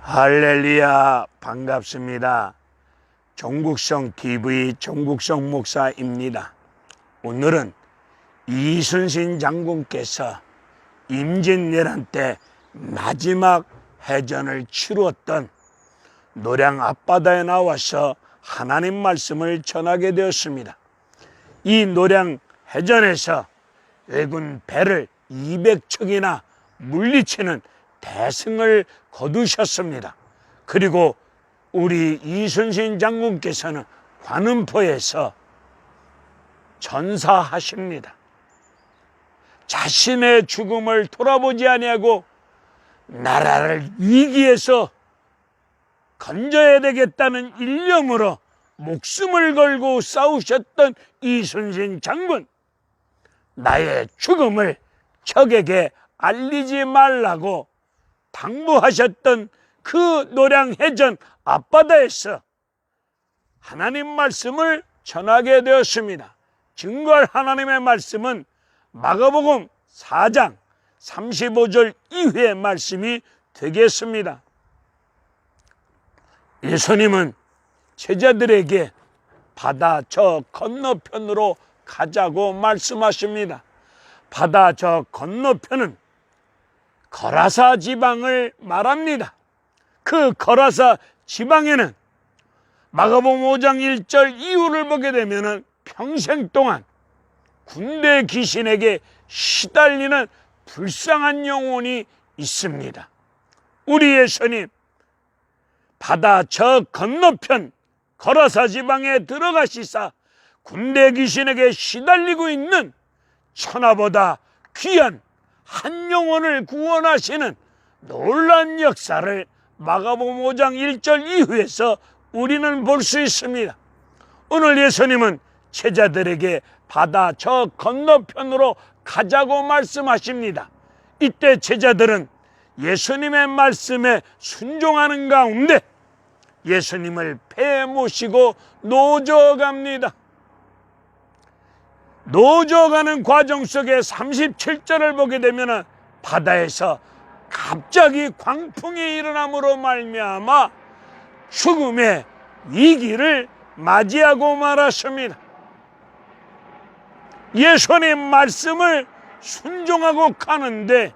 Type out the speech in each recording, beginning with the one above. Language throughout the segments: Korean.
할렐루야, 반갑습니다. 종국성TV 종국성 목사입니다. 오늘은 이순신 장군께서 임진왜란 때 마지막 해전을 치루었던 노량 앞바다에 나와서 하나님 말씀을 전하게 되었습니다. 이 노량 해전에서 왜군 배를 200척이나 물리치는 대승을 거두셨습니다. 그리고 우리 이순신 장군께서는 관음포에서 전사하십니다. 자신의 죽음을 돌아보지 아니하고 나라를 위기에서 건져야 되겠다는 일념으로 목숨을 걸고 싸우셨던 이순신 장군, 나의 죽음을 적에게 알리지 말라고 당부하셨던 그 노량해전 앞바다에서 하나님 말씀을 전하게 되었습니다. 증거할 하나님의 말씀은 마가복음 4장 35절 이후의 말씀이 되겠습니다. 예수님은 제자들에게 바다 저 건너편으로 가자고 말씀하십니다. 바다 저 건너편은 거라사 지방을 말합니다. 그 거라사 지방에는 마가복음 5장 1절 이후를 보게 되면 평생 동안 군대 귀신에게 시달리는 불쌍한 영혼이 있습니다. 우리 예수님 바다 저 건너편 거라사 지방에 들어가시사 군대 귀신에게 시달리고 있는 천하보다 귀한 한 영혼을 구원하시는 놀라운 역사를 마가복음 5장 1절 이후에서 우리는 볼 수 있습니다. 오늘 예수님은 제자들에게 바다 저 건너편으로 가자고 말씀하십니다. 이때 제자들은 예수님의 말씀에 순종하는 가운데 예수님을 배에 모시고 노저갑니다. 노저가는 과정 속에 37절을 보게 되면 바다에서 갑자기 광풍이 일어남으로 말미암아 죽음의 위기를 맞이하고 말았습니다. 예수님 말씀을 순종하고 가는데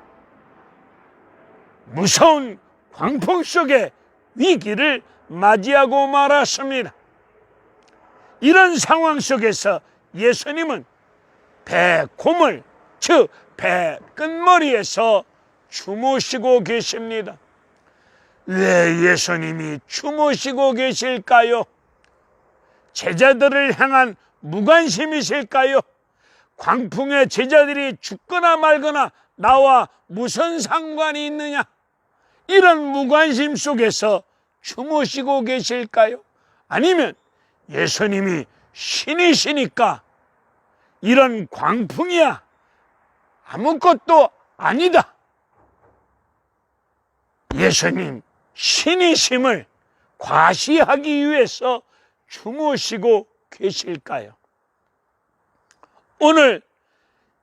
무서운 광풍 속에 위기를 맞이하고 말았습니다. 이런 상황 속에서 예수님은 배 고물, 즉 배 끝머리에서 주무시고 계십니다. 왜 예수님이 주무시고 계실까요? 제자들을 향한 무관심이실까요? 광풍에 제자들이 죽거나 말거나 나와 무슨 상관이 있느냐? 이런 무관심 속에서 주무시고 계실까요? 아니면 예수님이 신이시니까 이런 광풍이야 아무것도 아니다, 예수님 신이심을 과시하기 위해서 주무시고 계실까요? 오늘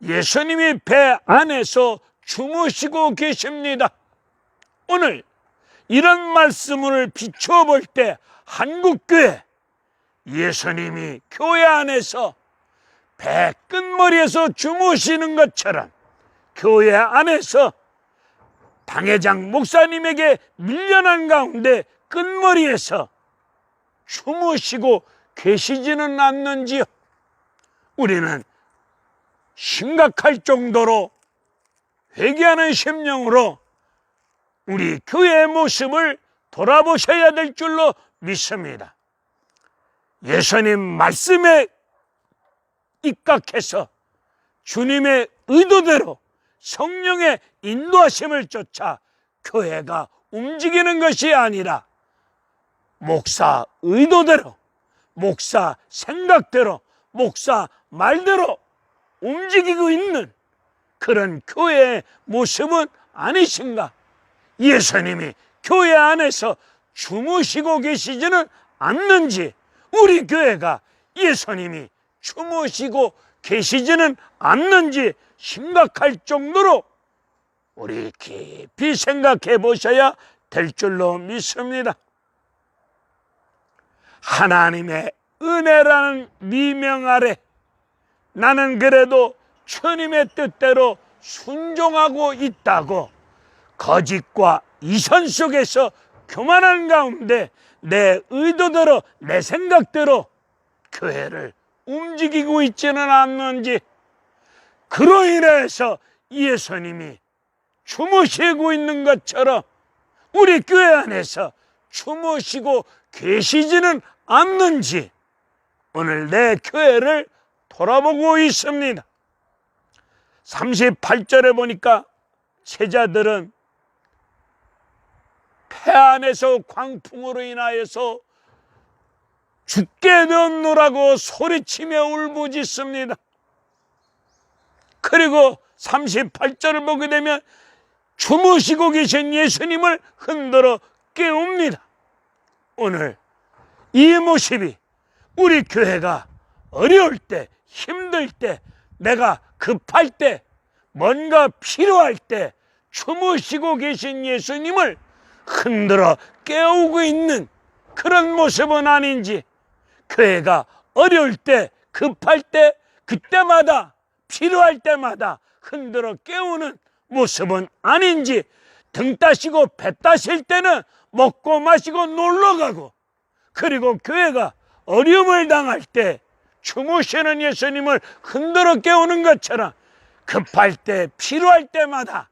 예수님이 배 안에서 주무시고 계십니다. 오늘 이런 말씀을 비추어 볼 때 한국교회 예수님이 교회 안에서 배 끝머리에서 주무시는 것처럼 교회 안에서 당회장 목사님에게 밀려난 가운데 끝머리에서 주무시고 계시지는 않는지요? 우리는 심각할 정도로 회개하는 심령으로 우리 교회의 모습을 돌아보셔야 될 줄로 믿습니다. 예수님 말씀에 입각해서 주님의 의도대로 성령의 인도하심을 쫓아 교회가 움직이는 것이 아니라 목사 의도대로, 목사 생각대로, 목사 말대로 움직이고 있는 그런 교회의 모습은 아니신가? 예수님이 교회 안에서 주무시고 계시지는 않는지, 우리 교회가 예수님이 주무시고 계시지는 않는지 심각할 정도로 우리 깊이 생각해 보셔야 될 줄로 믿습니다. 하나님의 은혜라는 미명 아래 나는 그래도 주님의 뜻대로 순종하고 있다고 거짓과 이선 속에서 교만한 가운데 내 의도대로 내 생각대로 교회를 움직이고 있지는 않는지, 그로 인해서 예수님이 주무시고 있는 것처럼 우리 교회 안에서 주무시고 계시지는 않는지 오늘 내 교회를 돌아보고 있습니다. 38절에 보니까 제자들은 폐 안에서 광풍으로 인하여서 죽게 되었노라고 소리치며 울부짖습니다. 그리고 38절을 보게 되면 주무시고 계신 예수님을 흔들어 깨웁니다. 오늘 이 모습이 우리 교회가 어려울 때, 힘들 때, 내가 급할 때, 뭔가 필요할 때 주무시고 계신 예수님을 흔들어 깨우고 있는 그런 모습은 아닌지, 교회가 어려울 때, 급할 때, 그때마다 필요할 때마다 흔들어 깨우는 모습은 아닌지, 등 따시고 배 따실 때는 먹고 마시고 놀러가고, 그리고 교회가 어려움을 당할 때 주무시는 예수님을 흔들어 깨우는 것처럼 급할 때 필요할 때마다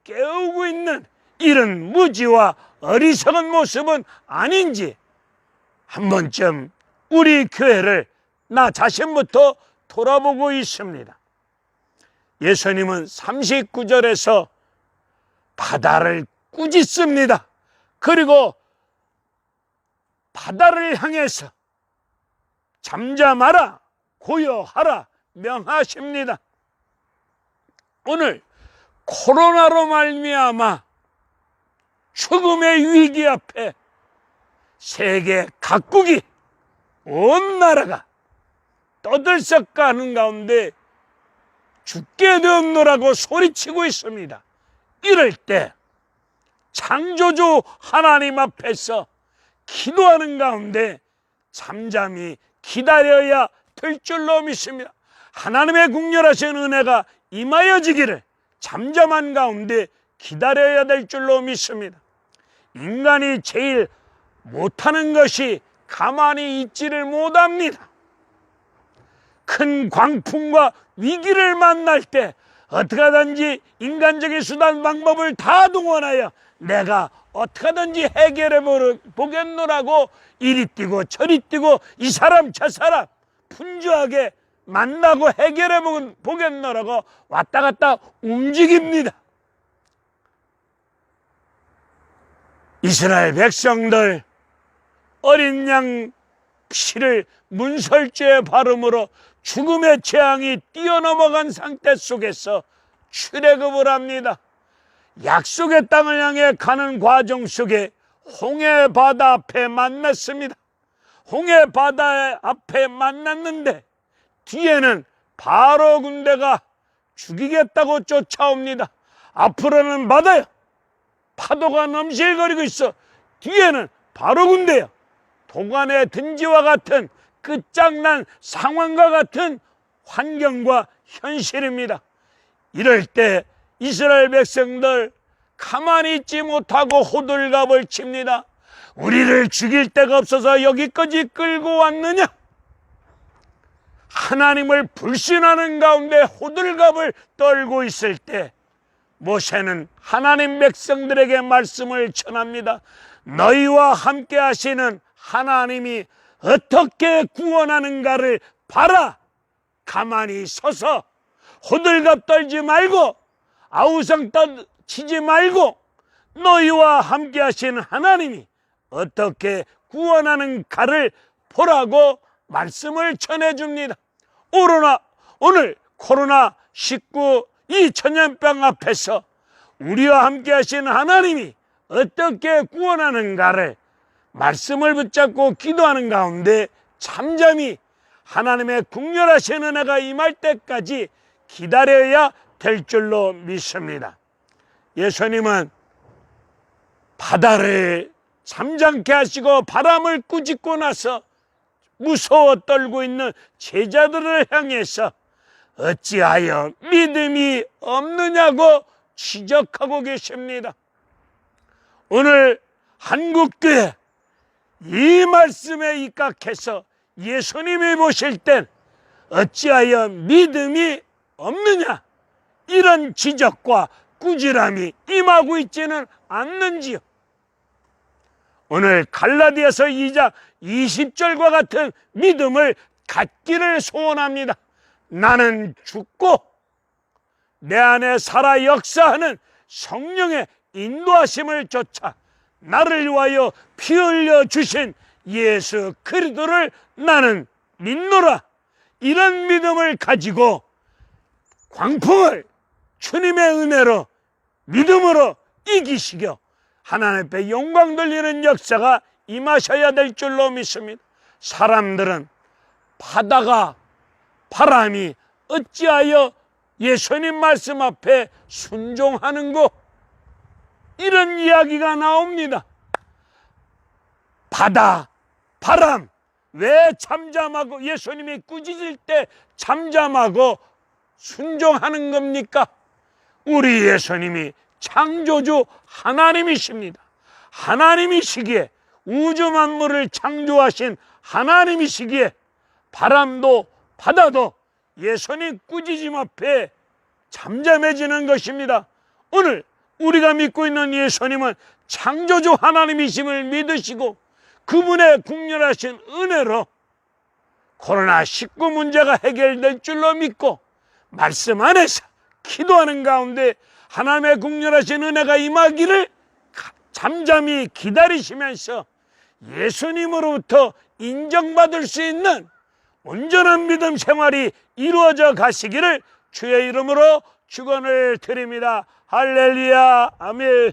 깨우고 있는 이런 무지와 어리석은 모습은 아닌지 한 번쯤 우리 교회를 나 자신부터 돌아보고 있습니다. 예수님은 39절에서 바다를 꾸짖습니다. 그리고 바다를 향해서 잠잠하라, 고요하라 명하십니다. 오늘 코로나로 말미암아 죽음의 위기 앞에 세계 각국이, 온 나라가 떠들썩하는 가운데 죽게 되었노라고 소리치고 있습니다. 이럴 때 창조주 하나님 앞에서 기도하는 가운데 잠잠히 기다려야 될 줄로 믿습니다. 하나님의 국렬하신 은혜가 임하여지기를 잠잠한 가운데 기다려야 될 줄로 믿습니다. 인간이 제일 못하는 것이 가만히 있지를 못합니다. 큰 광풍과 위기를 만날 때 어떻게 하든지 인간적인 수단 방법을 다 동원하여 내가 어떻게 하든지 해결해 보겠노라고 이리 뛰고 저리 뛰고 이 사람 저 사람 분주하게 만나고 해결해 보겠노라고 왔다 갔다 움직입니다. 이스라엘 백성들 어린 양 피를 문설주에 바름으로 죽음의 재앙이 뛰어넘어간 상태 속에서 출애굽을 합니다. 약속의 땅을 향해 가는 과정 속에 홍해 바다 앞에 만났습니다. 홍해 바다 앞에 만났는데 뒤에는 바로 군대가 죽이겠다고 쫓아옵니다. 앞으로는 바다요, 파도가 넘실거리고 있어. 뒤에는 바로 군대요. 도관의 든지와 같은 끝장난 상황과 같은 환경과 현실입니다. 이럴 때 이스라엘 백성들 가만히 있지 못하고 호들갑을 칩니다. 우리를 죽일 데가 없어서 여기까지 끌고 왔느냐? 하나님을 불신하는 가운데 호들갑을 떨고 있을 때 모세는 하나님 백성들에게 말씀을 전합니다. 너희와 함께 하시는 하나님이 어떻게 구원하는가를 봐라. 가만히 서서 호들갑 떨지 말고 아우성 치지 말고 너희와 함께 하시는 하나님이 어떻게 구원하는가를 보라고 말씀을 전해줍니다. 오늘 코로나19 이 전염병 앞에서 우리와 함께 하시는 하나님이 어떻게 구원하는가를 말씀을 붙잡고 기도하는 가운데 잠잠히 하나님의 국렬하신 은혜가 임할 때까지 기다려야 될 줄로 믿습니다. 예수님은 바다를 잠잠케 하시고 바람을 꾸짖고 나서 무서워 떨고 있는 제자들을 향해서 어찌하여 믿음이 없느냐고 지적하고 계십니다. 오늘 한국교회 이 말씀에 입각해서 예수님이 보실 땐 어찌하여 믿음이 없느냐, 이런 지적과 꾸지람이 임하고 있지는 않는지요. 오늘 갈라디아서 2장 20절과 같은 믿음을 갖기를 소원합니다. 나는 죽고 내 안에 살아 역사하는 성령의 인도하심을 쫓아 나를 위하여 피 흘려 주신 예수 그리스도를 나는 믿노라. 이런 믿음을 가지고 광풍을 주님의 은혜로 믿음으로 이기시겨 하나님 앞에 영광 돌리는 역사가 임하셔야 될 줄로 믿습니다. 사람들은 바다가, 바람이 어찌하여 예수님 말씀 앞에 순종하는고, 이런 이야기가 나옵니다. 바다, 바람, 왜 잠잠하고, 예수님이 꾸짖을 때 잠잠하고 순종하는 겁니까? 우리 예수님이 창조주 하나님이십니다. 하나님이시기에, 우주 만물을 창조하신 하나님이시기에 바람도 바다도 예수님 꾸짖음 앞에 잠잠해지는 것입니다. 오늘 우리가 믿고 있는 예수님은 창조주 하나님이심을 믿으시고 그분의 국률하신 은혜로 코로나19 문제가 해결될 줄로 믿고 말씀 안에서 기도하는 가운데 하나님의 국률하신 은혜가 임하기를 잠잠히 기다리시면서 예수님으로부터 인정받을 수 있는 온전한 믿음 생활이 이루어져 가시기를 주의 이름으로 축원을 드립니다. 할렐루야, 아멘.